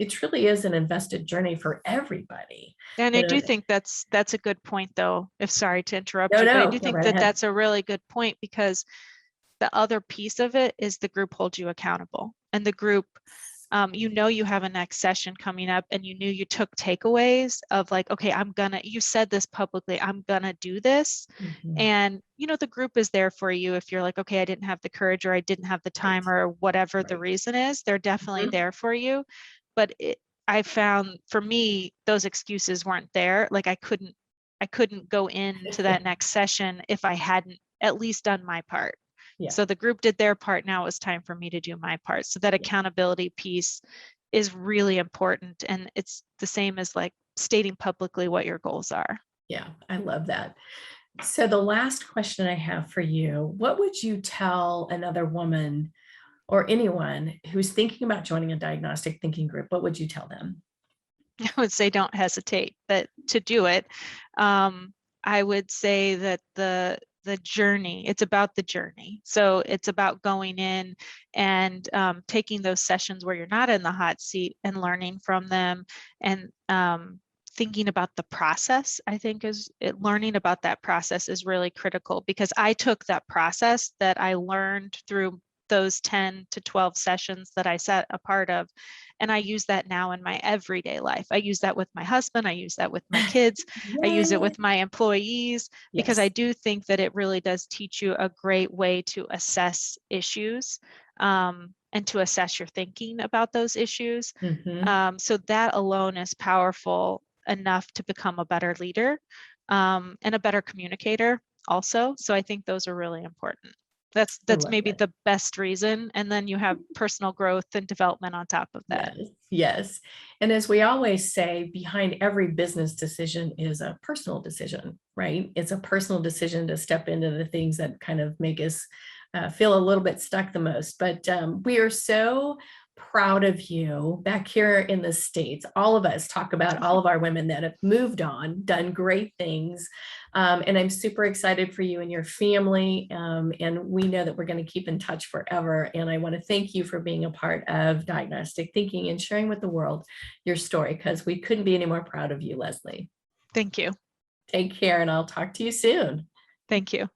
it truly is an invested journey for everybody. And I You do know, think that's a good point, though. If sorry to interrupt no, you, but I no, do go think right that ahead. that's a really good point, because the other piece of it is the group holds you accountable, and the group, you know, you have a next session coming up, and you knew you took takeaways of like, okay, you said this publicly, I'm gonna do this. Mhm. And, you know, the group is there for you if you're like, okay, I didn't have the courage, or I didn't have the Right, time, or whatever the right. reason is, they're definitely Mhm. there for you. But I found for me, those excuses weren't there. Like I couldn't go into that next session if I hadn't at least done my part. Yeah, So the group did their part. Now it was time for me to do my part. So that yeah, accountability piece is really important. And it's the same as like stating publicly what your goals are. yeah. I love that. So the last question I have for you, what would you tell another woman or anyone who's thinking about joining a diagnostic thinking group? What would you tell them? I would say don't hesitate to do it. Um, I would say that the journey, it's about the journey. So it's about going in and taking those sessions where you're not in the hot seat and learning from them, and thinking about the process. I think learning about that process is really critical, because I took that process that I learned through those 10 to 12 sessions that I sat a part of, and I use that now in my everyday life. I use that with my husband. I use that with my kids. I use it Yay. with my employees, because I Yes. do think that it really does teach you a great way to assess issues, and to assess your thinking about those issues. Hmm. So that alone is powerful enough to become a better leader, and a better communicator also. So I think those are really important. I That's love maybe that. the best reason. And then you have personal growth and development on top of that. Yes, yes. And as we always say, behind every business decision is a personal decision, right? It's a personal decision to step into the things that kind of make us feel a little bit stuck the most. But we are so proud of you back here in the States. All of us talk about all of our women that have moved on, done great things. And I'm super excited for you and your family. And we know that we're going to keep in touch forever. And I want to thank you for being a part of Diagnostic Thinking and sharing with the world your story, because we couldn't be any more proud of you, Leslie. Thank you. Take care, and I'll talk to you soon. Thank you.